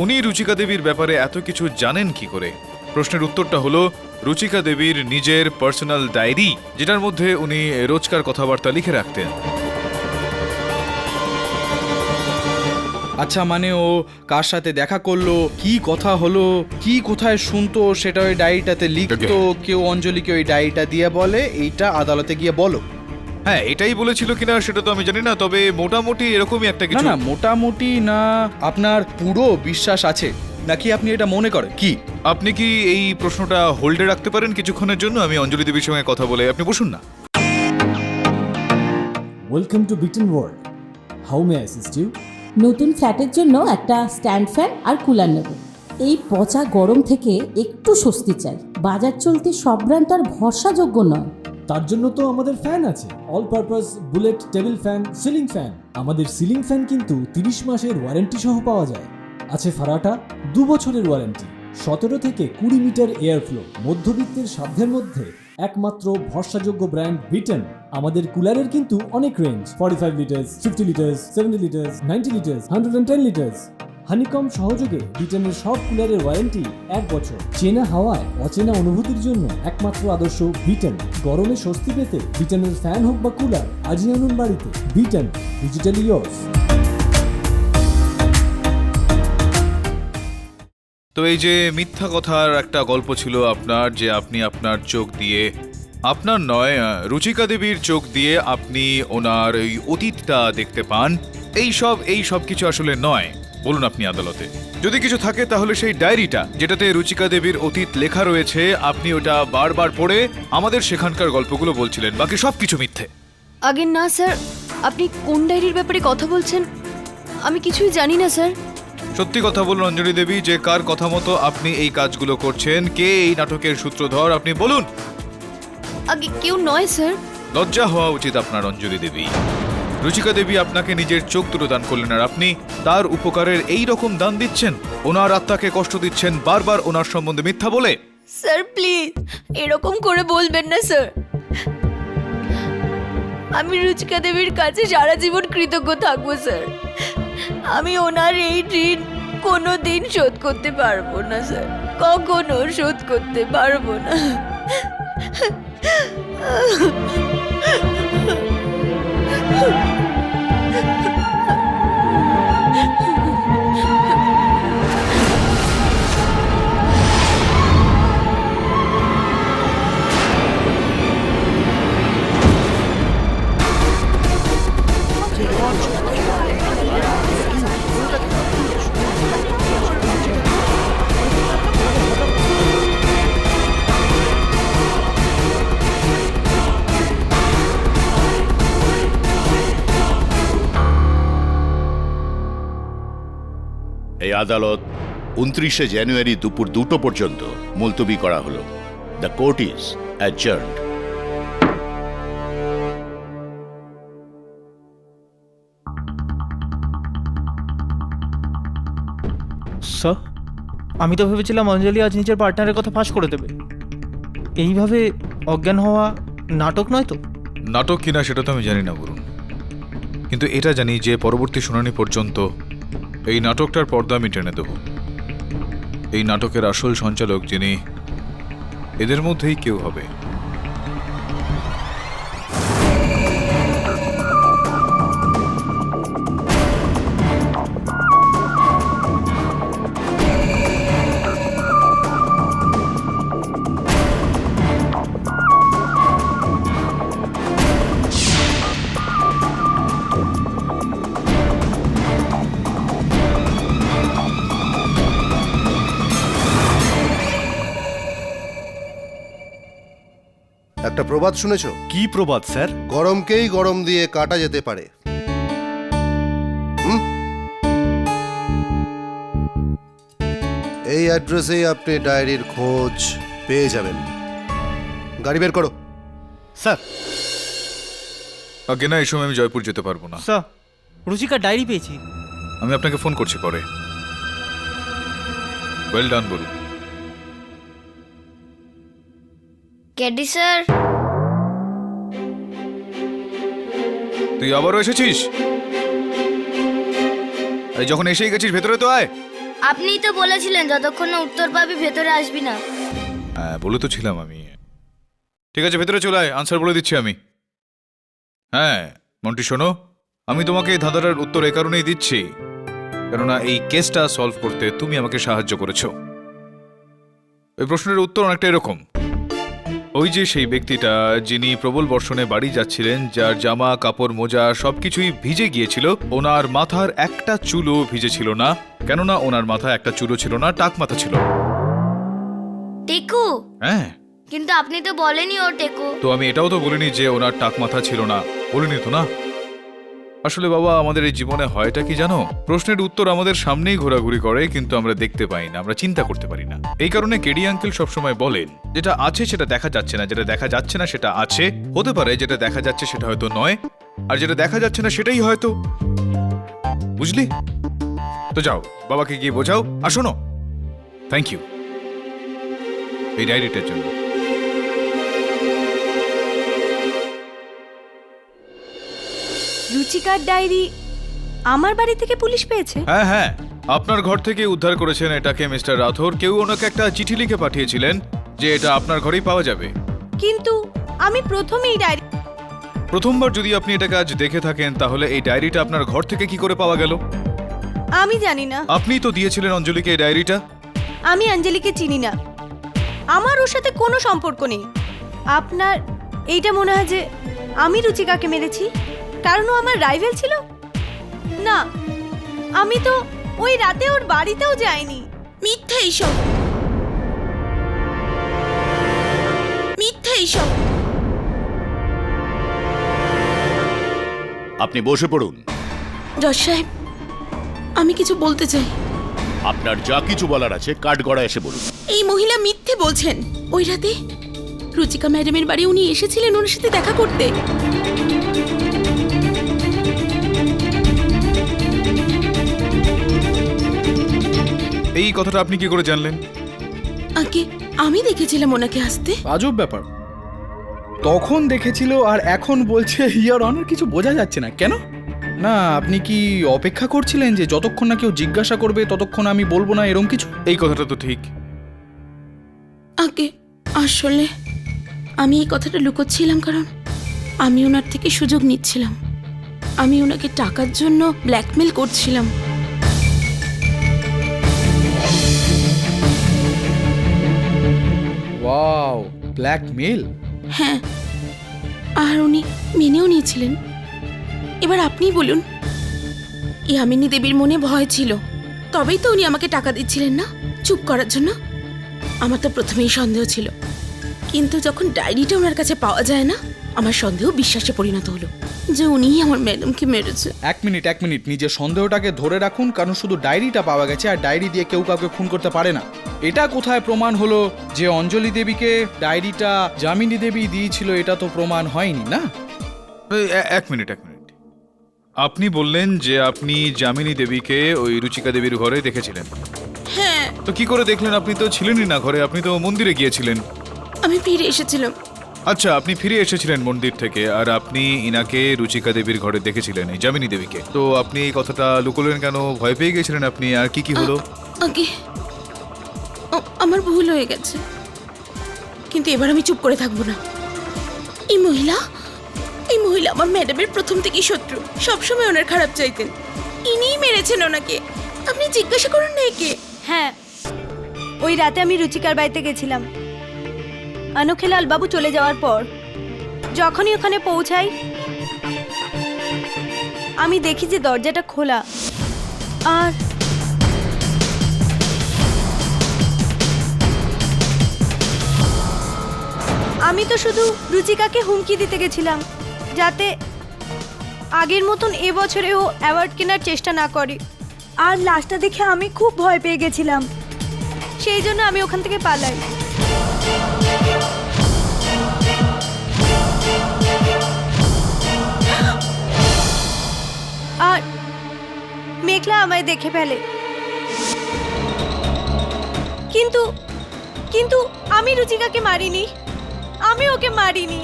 Speaker 4: উনি রুচিকা দেবীর ব্যাপারে এত কিছু জানেন কি করে? প্রশ্নের উত্তরটা হলো রুচিকা দেবীর নিজের পার্সোনাল ডায়েরি, যেটার মধ্যে উনি রোজকার কথাবার্তা লিখে রাখতেন।
Speaker 6: আচ্ছা, মানে ও কার সাথে দেখা করলো, কি কথা হলো, কি কোথায় শুনতো, সেটা ওই ডায়েরিটাতে লিখতো। কেউ অঞ্জলিকে ওই ডায়েরিটা দিয়ে বলে এইটা আদালতে গিয়ে বলো।
Speaker 4: হ্যাঁ, এটাই বলেছিল কিনা সেটা তো আমি জানি না, তবে মোটামুটি এরকমই একটা
Speaker 6: না
Speaker 4: কিছু।
Speaker 6: না, মোটামুটি না, আপনার পুরো বিশ্বাস আছে নাকি আপনি এটা মনে করেন? কি
Speaker 4: আপনি কি এই প্রশ্নটা হোল্ডে রাখতে পারেন কিছুক্ষণের জন্য? আমি অঞ্জলি দেবীর সঙ্গে কথা বলে, আপনি বসুন না।
Speaker 14: Welcome to Beaton world, how may I assist you?
Speaker 15: নতুন ফ্ল্যাটের জন্য একটা স্ট্যান্ড ফ্যান আর কুলার নেব। এই পচা গরম থেকে একটু স্বস্তি চাই। বাজার চলতে সব ব্র্যান্ড তো আর ভরসাযোগ্য নয়।
Speaker 14: তার জন্য তো আমাদের ফ্যান আছে, all purpose bullet table fan, ceiling fan. আমাদের সিলিং ফ্যান কিন্তু 30 মাসের ওয়ারেন্টি সহ পাওয়া যায়। আছে ফারাটা 2 বছরের ওয়ারেন্টি, 17 থেকে 20 মিটার এয়ার ফ্লো, মধ্যবিত্তের সাধ্যের মধ্যে একমাত্র ভরসাযোগ্য ব্র্যান্ড বিটন। আমাদের কুলারের কিন্তু অনেক range, 45 litres, 50 litres, 70 litres, 90 litres, 110 litres. Honeycomb সহযোগে বিটনের সব কুলারের ওয়ারেন্টি 1 বছর। চেনা হাওয়ায় অচেনা অনুভূতির জন্য একমাত্র আদর্শ বিটন। গরমে স্বস্তি পেতে বিটনের ফ্যান হোক বা কুলার, আজই আনুন বাড়িতে। Vuitton, digitally yours.
Speaker 4: তো এই যে মিথ্যা কথার একটা গল্প ছিল আপনার, যে আপনি আপনার চোখ দিয়ে, আপনার নয় রুচিকা দেবীর চোখ দিয়ে আপনি ওনার ওই অতীতটা দেখতে পান, এই সব কিছু আসলে নয়। বলুন আপনি আদালতে, যদি কিছু থাকে তাহলে সেই ডায়েরিটা, যেটাতে রুচিকা দেবীর অতীত লেখা রয়েছে, আপনি ওটা বারবার পড়ে আমাদের সেখানকার গল্পগুলো বলছিলেন, বাকি সব কিছু মিথ্যে।
Speaker 2: আগে না স্যার, আপনি কোন ডায়েরির ব্যাপারে কথা বলছেন? আমি কিছুই জানি না স্যার।
Speaker 4: সত্যি কথা বলুন অঞ্জলি দেবী, যে কার কথা মতো আপনি এই কাজগুলো করছেন, কে এই নাটকের সূত্রধর, আপনি বলুন।
Speaker 2: আগে কেউ নয় স্যার।
Speaker 4: লজ্জা হওয়া উচিত আপনার অঞ্জলি দেবী। রুচিকা দেবী আপনাকে নিজের চোখ দুটো দান করলেন, আর আপনি তার উপকারের এই রকম দান দিচ্ছেন, ওনার আত্মাকে কষ্ট দিচ্ছেন বারবার ওনার সম্বন্ধে মিথ্যা বলে।
Speaker 2: স্যার প্লিজ এরকম করে বলবেন না স্যার। আমি রুচিকা দেবীর কাছে সারা জীবন কৃতজ্ঞ থাকবো স্যার। আমি ওনার এই ঋণ কোনো দিন শোধ করতে পারবো না স্যার, কখনো শোধ করতে পারবো না।
Speaker 12: এই আদালত 29শে জানুয়ারি দুপুর 2টো পর্যন্ত মুলতবি করা হলো। The court is adjourned.
Speaker 7: Sir, আমি তো ভেবেছিলাম অঞ্জলি আজ নিজের পার্টনারের কথা ফাঁস করে দেবে। এইভাবে অজ্ঞান হওয়া নাটক নয় তো?
Speaker 4: নাটক কিনা সেটা তো আমি জানি না বলুন, কিন্তু এটা জানি যে পরবর্তী শুনানি পর্যন্ত এই নাটকটার পর্দা আমি টেনে দেব। এই নাটকের আসল সঞ্চালক যিনি, এদের মধ্যেই কেউ হবে।
Speaker 9: একটা প্রবাদ শুনেছো?
Speaker 3: কি প্রবাদ স্যার?
Speaker 9: গরমকেই গরম দিয়ে কাটা যেতে পারে। এই অ্যাড্রেসেই আপনি ডায়েরির খোঁজ পেয়ে যাবেন। গাড়ি বের করো।
Speaker 3: স্যার,
Speaker 4: আগে না, এই সময় আমি জয়পুর যেতে পারবো না।
Speaker 7: স্যার, রুচিকার ডায়েরি পেয়েছি।
Speaker 4: আমি আপনাকে ফোন করছি পরে। ওয়েল ডান বলুন।
Speaker 8: কেডি স্যার,
Speaker 4: তুই আবারও এসেছিস? এই যখন এসেই গেছিস ভেতরে তো আয়।
Speaker 8: আপনিই তো বলেছিলেন যতক্ষণ না উত্তর পাবি ভেতরে আসবি না।
Speaker 4: হ্যাঁ, বলে তো ছিলাম আমি। ঠিক আছে, ভেতরে চলে আয়, আনসার বলে দিচ্ছি আমি। হ্যাঁ মন্টি, শোনো, আমি তোমাকে এই ধাঁধাটার উত্তর এই কারণেই দিচ্ছি কেননা এই কেসটা সলভ করতে তুমি আমাকে সাহায্য করেছো। এই প্রশ্নের উত্তর অনেকটা এরকম। ওই যে সেই ব্যক্তিটা যিনি প্রবল বর্ষণে বাড়ি যাচ্ছিলেন, যার জামা কাপড় মোজা সবকিছুই ভিজে গিয়েছিল, ওনার মাথার একটা চুলও ভিজে ছিল না, কেননা ওনার মাথায় একটা চুলও ছিল না, টাক মাথা ছিল।
Speaker 8: টেকু?
Speaker 4: হ্যাঁ,
Speaker 8: কিন্তু আপনি তো বলেনি ও টেকু।
Speaker 4: তো আমি এটাও তো বলিনি যে ওনার টাক মাথা ছিল না, বলিনি তো না। আসলে বাবা, আমাদের এই জীবনে হয়টা কি জানো, প্রশ্নের উত্তর আমাদের সামনেই ঘোরাঘুরি করে কিন্তু আমরা দেখতে পাই না, আমরা চিন্তা করতে পারি না। এই কারণে কেডি আঙ্কেল সবসময় বলেন, যেটা আছে সেটা দেখা যাচ্ছে না, যেটা দেখা যাচ্ছে না সেটা আছে। হতে পারে যেটা দেখা যাচ্ছে সেটা হয়তো নয়, আর যেটা দেখা যাচ্ছে না সেটাই হয়তো। বুঝলি? তো যাও, বাবাকে গিয়ে বোঝাও। আর শোনো, থ্যাংক ইউ এই ডায়েরিটার জন্য।
Speaker 10: রুচিকার ডায়েরি আমার বাড়ি থেকে পুলিশ পেয়েছে?
Speaker 4: হ্যাঁ হ্যাঁ, আপনার ঘর থেকে উদ্ধার করেছেন এটাকে মিস্টার রাথোর। কেউ ওনাকে একটা চিঠি লিখে পাঠিয়েছিলেন যে এটা আপনার ঘরেই পাওয়া যাবে।
Speaker 10: কিন্তু আমি প্রথমেই ডায়েরি,
Speaker 4: প্রথমবার যদি আপনি এটাকে আজ দেখে থাকেন তাহলে এই ডায়েরিটা আপনার ঘর থেকে কি করে পাওয়া গেল?
Speaker 10: আমি জানি না।
Speaker 4: আপনিই তো দিয়েছিলেন অঞ্জলিকে এই ডায়েরিটা।
Speaker 10: আমি অঞ্জলিকে চিনি না, আমার ওর সাথে কোনো সম্পর্ক নেই। আপনার এইটা মনে হয় যে আমি রুচিকাকে মেরেছি কারণ ও আমার রাইভেল ছিল? না, আমি তো ওই রাতে ওর বাড়িতেও যাইনি।
Speaker 1: মিথ্যে এইসব, মিথ্যে এইসব।
Speaker 12: আপনি বসে পড়ুন।
Speaker 1: জজ সাহেব, আমি কিছু বলতে চাই।
Speaker 12: আপনার যা কিছু বলার আছে কাঠগড়ায় এসে বলুন।
Speaker 1: এই মহিলা মিথ্যে বলছেন। ওই রাতে রুচিকা ম্যাডামের বাড়ি উনি এসেছিলেন ওনার সাথে দেখা করতে।
Speaker 4: এই কথাটা আপনি কি করে জানলেন?
Speaker 1: আগে আমি দেখেছিলাম ওনাকে আসতে।
Speaker 6: আজব ব্যাপার, তখন দেখেছিল আর এখন বলছে ইয়ার অনার কিছু বোঝা যাচ্ছে না কেন? না আপনি কি অপেক্ষা করছিলেন যে যতক্ষণ না কেউ জিজ্ঞাসা করবে ততক্ষণ আমি বলবো না এরকম কিছু?
Speaker 4: এই কথাটা তো ঠিক।
Speaker 1: আগে আসলে আমি এই কথাটা লুকোচ্ছিলাম কারণ আমি ওনার থেকে সুযোগ নিচ্ছিলাম। আমি ওনাকে টাকার জন্য ব্ল্যাকমেল করছিলাম।
Speaker 6: Wow, blackmail?
Speaker 1: হ্যাঁ, আর উনি মেনেও নিয়েছিলেন। এবার আপনিই বলুন, ইয়ামিনী দেবীর মনে ভয় ছিল, তবেই তো উনি আমাকে টাকা দিচ্ছিলেন না চুপ করার জন্য। আমার তো প্রথমেই সন্দেহ ছিল, কিন্তু যখন ডায়েরিটা ওনার কাছে পাওয়া যায় না, আমার সন্দেহ বিশ্বাসে পরিণত হলো যে উনিই আমার ম্যাডামকে মেরেছে।
Speaker 6: এক মিনিট, নিজের সন্দেহটাকে ধরে রাখুন, কারণ শুধু ডায়েরিটা পাওয়া গেছে আর ডায়েরি দিয়ে কেউ কাউকে খুন করতে পারে না। এটা কোথায় প্রমাণ হলো যে অঞ্জলি দেবীকে ডায়েরিটা যামিনী দেবী দিয়েছিল? এটা তো প্রমাণ হয়নি না।
Speaker 4: এক মিনিট। আপনি বললেন যে আপনি যামিনী দেবীকে ওই রুচিকা দেবীর ঘরে দেখেছিলেন।
Speaker 1: হ্যাঁ।
Speaker 4: তো কি করে দেখলেন? আপনি তো ছিলেনই না ঘরে, আপনি তো মন্দিরে গিয়েছিলেন।
Speaker 1: আমি ফিরে এসেছিলাম।
Speaker 4: আচ্ছা, আপনি ফিরে এসেছিলেন মন্দির থেকে আর আপনি ইনাকে রুচিকা দেবীর ঘরে দেখেছিলেন, এই যামিনী দেবীকে। তো আপনি এই কথাটা লুকোলেন কেন? ভয় পেয়ে গেছিলেন আপনি? আর কি হলো?
Speaker 1: আগে আমার ভুল হয়ে গেছে, কিন্তু এবার আমি চুপ করে থাকবো না। এই মহিলা আমার ম্যাডামের প্রথম থেকেই শত্রু, সবসময় ওনার খারাপ চাইতেন। ইনিই মেরেছেন ওনাকে। আপনি জিজ্ঞাসা করুন না একে।
Speaker 10: হ্যাঁ, ওই রাতে আমি রুচিকার বাড়িতে গেছিলাম। অনখেলাল বাবু চলে যাওয়ার পর যখনই ওখানে পৌঁছাই, আমি দেখি যে দরজাটা খোলা, আর আমি তো শুধু রুচিকাকে হুমকি দিতে গেছিলাম যাতে আগের মতন এবছরে ও অ্যাওয়ার্ড কেনার চেষ্টা না করে। আর লাস্টটা দেখে আমি খুব ভয় পেয়ে গেছিলাম, সেই জন্য আমি ওখান থেকে পালাই। আর মেঘলা আমায় দেখে ফেলে, কিন্তু আমি রুচিকাকে মারিনি, আমি ওকে মারিনি।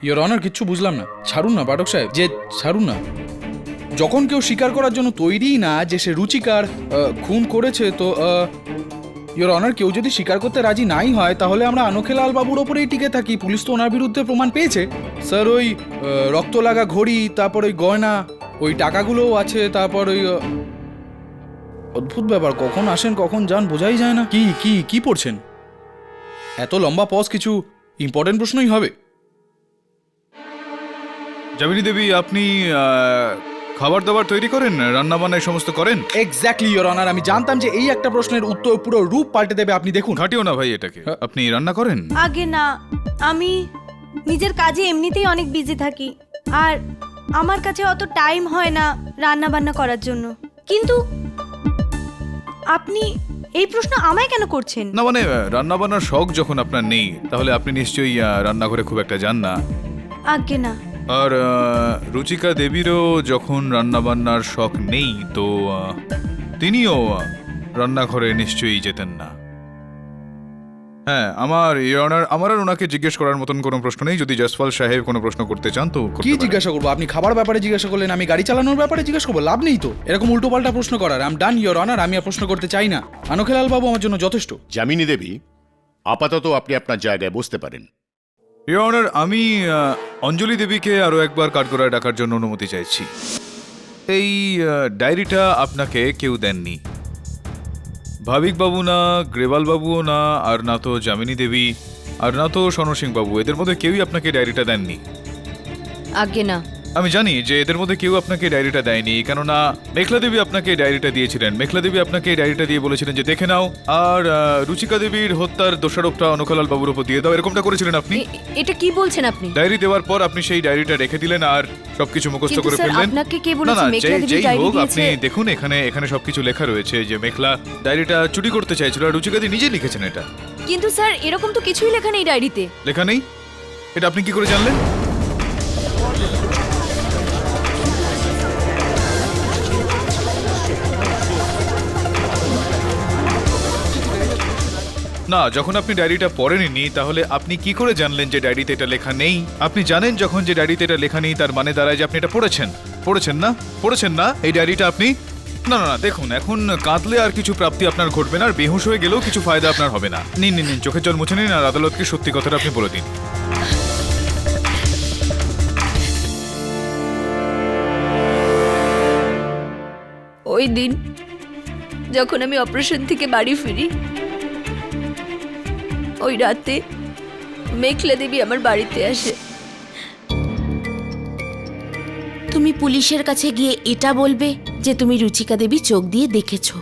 Speaker 6: ইয়োর অনার, কিচ্ছু বুঝলাম না। ছাড়ুন না পাঠক সাহেব, যে ছাড়ুন না। যখন কেউ স্বীকার করার জন্য তৈরিই না যে সে রুচিকার খুন করেছে, তো ইয়োর অনার, কেউ যদি স্বীকার করতে রাজি নাই হয় তাহলে আমরা অনখেলাল বাবুর ওপরেই টিকে থাকি। পুলিশ তো ওনার বিরুদ্ধে প্রমাণ পেয়েছে স্যার। ওই রক্ত লাগা ঘড়ি, তারপর ওই গয়না, ওই টাকাগুলোও আছে, তারপর ওই অদ্ভুত ব্যাপার, কখন আসেন কখন যান বোঝাই যায় না। কি পড়ছেন? এত লম্বা পজ, কিছু ইম্পর্টেন্ট প্রশ্নই হবে।
Speaker 4: যামিনী দেবী, আপনি খাবার দাবার তৈরি করেন, রান্না বান্না সমস্ত করেন?
Speaker 6: এক্স্যাক্টলি ইয়োর অনার, আমি জানতাম যে এই একটা প্রশ্নের উত্তর পুরো রূপ পাল্টে দেবে। আপনি দেখুন।
Speaker 4: ঘাটিও না ভাই এটাকে। আপনি রান্না করেন?
Speaker 10: আগে না, আমি নিজের কাজে এমনিতেই অনেক বিজি থাকি, আর আমার কাছে অত টাইম হয় না রান্না বান্না করার জন্য। কিন্তু আপনি এই প্রশ্ন আমায় কেন করছেন?
Speaker 4: না মানে, রান্না বান্নার শখ যখন আপনার নেই, তাহলে আপনি নিশ্চয়ই রান্নাঘরে খুব একটা যান না।
Speaker 10: আগে না।
Speaker 4: আর রুচিকা দেবীরও যখন রান্নাবান্নার শখ নেই, তো তিনিও রান্নাঘরে নিশ্চয়ই যেতেন না। হ্যাঁ, আমার আর ওনাকে জিজ্ঞেস করার মতন কোনো প্রশ্ন নেই। যদি জসপাল সাহেব কোনো প্রশ্ন করতে চান তো
Speaker 6: কি জিজ্ঞাসা করবো? আপনি খাবার ব্যাপারে জিজ্ঞাসা করলেন, আমি গাড়ি চালানোর ব্যাপারে জিজ্ঞাসা করবো? লাভ নেই তো এরকম উল্টোপাল্টা প্রশ্ন করার। I am done your honour, আমি আর প্রশ্ন করতে চাই না। অনখেলাল বাবু আমার জন্য যথেষ্ট।
Speaker 12: যামিনী দেবী, আপাতত আপনি আপনার জায়গায় বসতে পারেন।
Speaker 4: ইয়োর অনার, আমি অঞ্জলি দেবীকে আরও একবার কাঠগড়ায় ডাকার জন্য অনুমতি চাইছি। এই ডায়েরিটা আপনাকে কেউ দেননি, ভাবিক বাবু না, গ্রেওয়াল বাবুও না, আর না তো যামিনী দেবী, আর না তো সনসিং বাবু। এদের মধ্যে কেউই আপনাকে ডায়েরিটা দেননি।
Speaker 2: আগে না।
Speaker 4: আমি জানি যে এদের মধ্যে কেউ আপনাকে ডায়েরিটা দেয়নি, কেননা মেঘলা দেবী আপনাকে ডায়েরিটা দিয়েছিলেন। মেঘলা দেবী আপনাকে ডায়েরিটা দিয়ে বলেছিলেন যে দেখে নাও, আর রুচিকা দেবীর হত্যার দোষারোপটা অনখেলাল বাবুর উপর দিয়ে দাও, এরকমটা করেছিলেন আপনি।
Speaker 2: এটা কি বলছেন আপনি?
Speaker 4: ডায়েরি দেওয়ার পর আপনি সেই ডায়েরিটা রেখে দিলেন আর সবকিছু মুখস্থ করে ফেললেন।
Speaker 2: আপনাকে কে বলেছে মেঘলা দেবী ডায়েরি দিয়েছে?
Speaker 4: আপনি দেখুন, এখানে সবকিছু লেখা রয়েছে যে মেঘলা ডায়েরিটা চুরি করতে চাইছিল আর রুচিকা দেবী নিজে লিখেছেন এটা।
Speaker 2: কিন্তু স্যার, এরকম তো কিছুই লেখা নেই ডায়েরিতে।
Speaker 4: লেখা নেই? এটা আপনি কি করে জানলেন? না, যখন আপনি ডায়েরিটা পড়েননি তাহলে আপনি কি করে জানলেন যে ডায়েরিতে এটা লেখা নেই? আপনি জানেন যখন যে ডায়েরিতে এটা লেখা নেই তার মানে দাঁড়ায় যে আপনি এটা পড়েছেন না এই ডায়েরিটা আপনি? না না না, দেখুন এখন কাঁদলে আর কিছু প্রাপ্তি আপনার ঘটবে না, আর বেহুশ হয়ে গেলেও কিছু ফায়দা আপনার হবে না। নিন নিন নিন, চোখের জল মুছে নিন আর আদালতকে সত্যি কথাটা আপনি বলে দিন।
Speaker 2: ওই দিন যখন আমি অপারেশন থেকে বাড়ি ফিরি, ওই রাতে মেঘলা দেবী আমার বাড়িতে আসে।
Speaker 1: তুমি পুলিশের কাছে গিয়ে এটা বলবে যে তুমি রুচিকা দেবী চোখ দিয়ে দেখেছো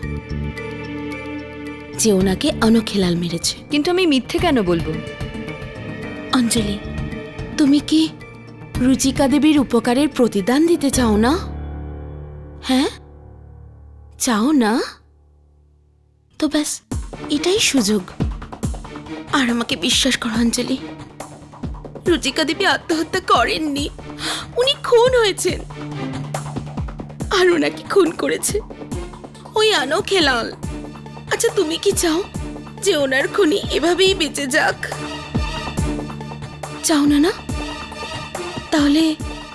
Speaker 1: যে ওনাকে অনখেলাল মেরেছে।
Speaker 2: কিন্তু আমি মিথ্যে কেন বলবো?
Speaker 1: অঞ্জলি, তুমি কি রুচিকা দেবীর উপকারের প্রতিদান দিতে চাও না? হ্যাঁ, চাও না? তো ব্যাস, এটাই সুযোগ। আর আমাকে বিশ্বাস করো অঞ্জলি, রুচিকা দেবী আত্মহত্যা করেননি, উনি খুন হয়েছেন। আর ওনাকে খুন করেছে ওই অনখেলাল। আচ্ছা, তুমি কি চাও যে ওনার খুনি এভাবেই বেঁচে যাক? চাও না না? তাহলে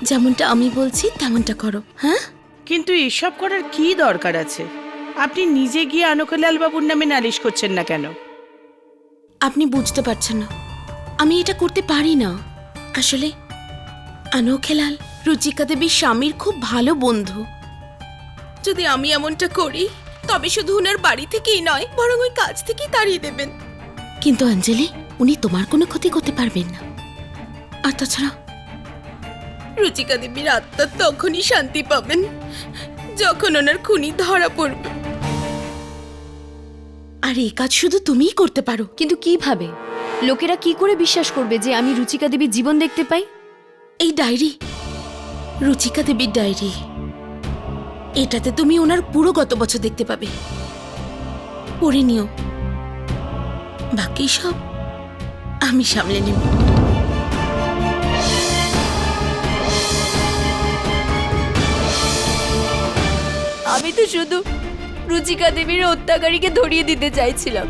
Speaker 1: যেমনটা আমি বলছি তেমনটা করো। হ্যাঁ,
Speaker 11: কিন্তু এসব করার কি দরকার আছে? আপনি নিজে গিয়ে আনখলাল বাবুর নামে নালিশ করছেন না কেন?
Speaker 1: আপনি বুঝতে পারছেন না, আমি এটা করতে পারি না। আসলে অনখেলাল রুচিকা দেবীর স্বামীর খুব ভালো বন্ধু। যদি আমি এমনটা করি তবে শুধু ওনার বাড়ি থেকেই নয়, বরং ওই কাজ থেকেই তাড়িয়ে দেবেন। কিন্তু অঞ্জলি, উনি তোমার কোনো ক্ষতি করতে পারবেন না। আর তাছাড়া রুচিকা দেবীর আত্মা তখনই শান্তি পাবেন যখন ওনার খুনি ধরা পড়বে। আর এই কাজ শুধু তুমিই করতে পারো।
Speaker 2: কিন্তু কিভাবে? লোকেরা কি করে বিশ্বাস করবে যে আমি রুচিকা দেবীর জীবন দেখতে পাই?
Speaker 1: এই ডায়েরি, রুচিকা দেবীর ডায়েরি, এটাতে তুমি ওনার পুরো গত বছর দেখতে পাবে। পড়ে নিও, বাকি সব আমি সামলে নেব।
Speaker 2: আমি তো শুধু রুচিকা দেবীর হত্যাকারীকে ধরিয়ে দিতে চাইছিলাম।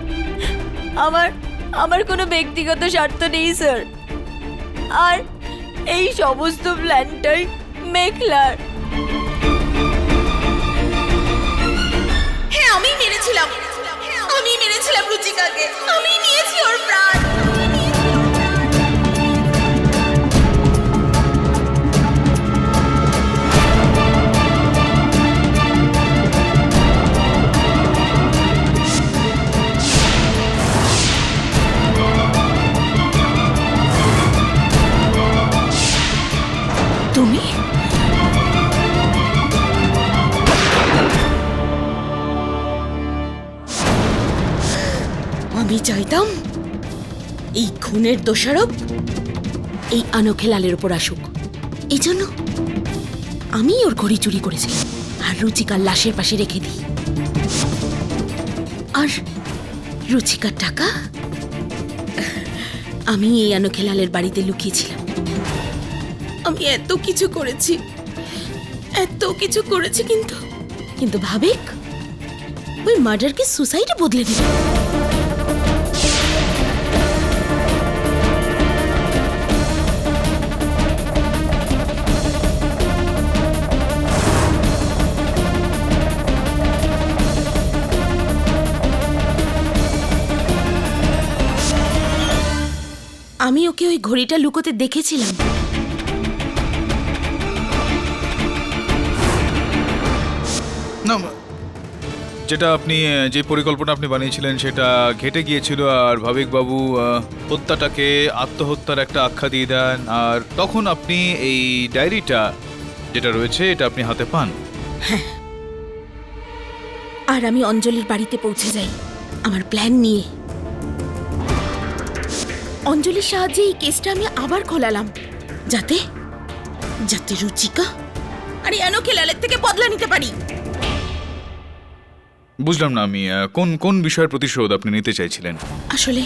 Speaker 2: আমার কোনো ব্যক্তিগত স্বার্থ নেই স্যার। আর এই সমস্ত প্ল্যানটাই মেঘলার।
Speaker 1: হ্যাঁ, আমি মেরেছিলাম রুচিকাকে, আমি নিয়েছি ওর প্রাণ। তুমি? আমি চাইতাম এই খুনের দোষারোপ এই অনখেলালের উপর আসুক। এই জন্য আমি ওর ঘড়ি চুরি করেছি আর রুচিকার লাশের পাশে রেখে দিই। আর রুচিকার টাকা আমি এই অনখেলালের বাড়িতে লুকিয়েছিলাম। আমি এত কিছু করেছি, কিন্তু ভাবিক ওই মার্ডারকে সুসাইডে বদলে দিল। আমি ওকে ওই ঘড়িটা লুকোতে দেখেছিলাম।
Speaker 4: না, যেটা আপনি যে পরিকল্পনা আপনি বানিয়েছিলেন সেটা ঘেটে গিয়েছিল, আর ভাবিক বাবু হত্যাটাকে আত্মহত্যার একটা আখ্যা দিয়ে দেন, আর তখন আপনি এই ডায়েরিটা যেটা রয়েছে এটা আপনি হাতে পান।
Speaker 1: হ্যাঁ, আর আমি অঞ্জলির বাড়িতে পৌঁছে যাই আমার প্ল্যান নিয়ে। অঞ্জলির সাহায্যে এই কেসটা আমি আবার খোলালাম, যাতে রুচিকা আর অনখেলালের থেকে বদলা নিতে পারি।
Speaker 4: বুঝলাম না আমি, কোন বিষয়ের প্রতিশোধ আপনি নিতে চাইছিলেন?
Speaker 1: আসলে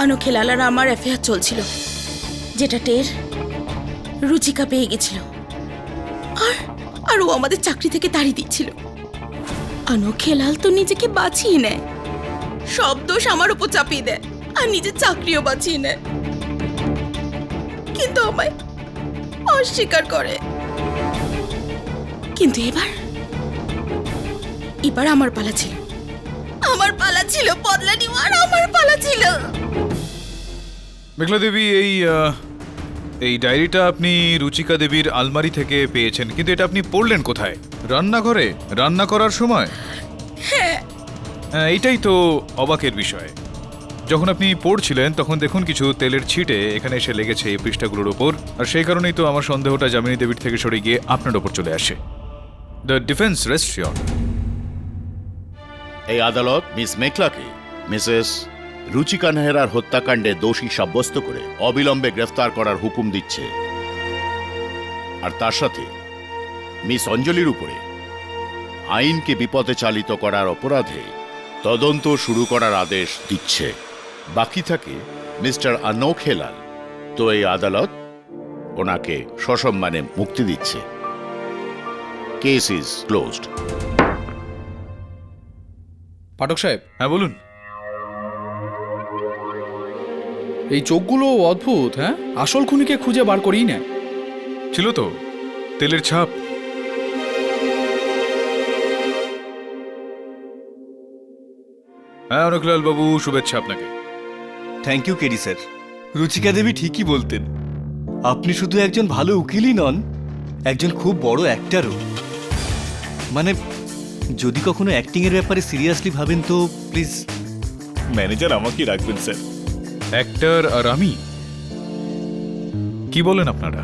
Speaker 1: অনখেলাল আর আমার অ্যাফেয়ার চলছিল, যেটা টের রুচিকা পেয়ে গেছিল। আর ও আমাদের চাকরি থেকে তাড়িয়ে দিচ্ছিল। অনখেলাল তো নিজেকে বাঁচিয়ে নেয়, সব দোষ আমার উপর চাপিয়ে দেয় আর নিজের চাকরিও বাঁচিয়ে নেয়, কিন্তু আমায় অস্বীকার করে। কিন্তু এবার আমার পালা ছিল, বদলা নেওয়ার আমার পালা ছিল।
Speaker 4: মেঘলা দেবী, এই ডায়েরিটা আপনি রুচিকা দেবীর আলমারি থেকে পেয়েছেন, কিন্তু এটা আপনি পড়লেন কোথায়? রান্নাঘরে, রান্না করার সময়? হ্যাঁ, এইটাই তো অবাকের বিষয়। যখন আপনি পড়ছিলেন তখন দেখুন কিছু তেলের ছিটে এখানে এসে লেগেছে এই পৃষ্ঠাগুলোর ওপর, আর সেই কারণেই তো আমার সন্দেহটা যামিনী দেবীর থেকে সরে গিয়ে আপনার ওপর চলে আসে। The defence rest your.
Speaker 12: এই আদালত মিস মেখলাকে মিসেস রুচিকা নেহরার হত্যাকাণ্ডে দোষী সাব্যস্ত করে অবিলম্বে গ্রেফতার করার হুকুম দিচ্ছে, আর তার সাথে মিস অঞ্জলির উপরে আইনকে বিপথে চালিত করার অপরাধে তদন্ত শুরু করার আদেশ দিচ্ছে। বাকি থাকে মিস্টার আনোখেলাল। তো এই আদালত ওনাকে সসম্মানে মুক্তি দিচ্ছে। Case is closed.
Speaker 6: পাঠক সাহেব।
Speaker 4: হ্যাঁ বলুন।
Speaker 6: এই চোখগুলো অদ্ভুত। হ্যাঁ, আসল খুনিকে খুঁজে বার করেই নেয়।
Speaker 4: ছিল তো তেলের ছাপ। হ্যাঁ অনুকলাল বাবু, শুভেচ্ছা আপনাকে।
Speaker 5: Thank you KD sir. Ruchika Devi ঠিকই বলতেন, আপনি শুধু একজন ভালো উকিলই নন, একজন খুব বড় অ্যাক্টারও। মানে যদি কখনো অ্যাক্টিং এর ব্যাপারে সিরিয়াসলি ভাবেন তো প্লিজ ম্যানেজার আমাকেই রাখবেন স্যার।
Speaker 4: অ্যাক্টর আর আমি? কি বলেন আপনারা?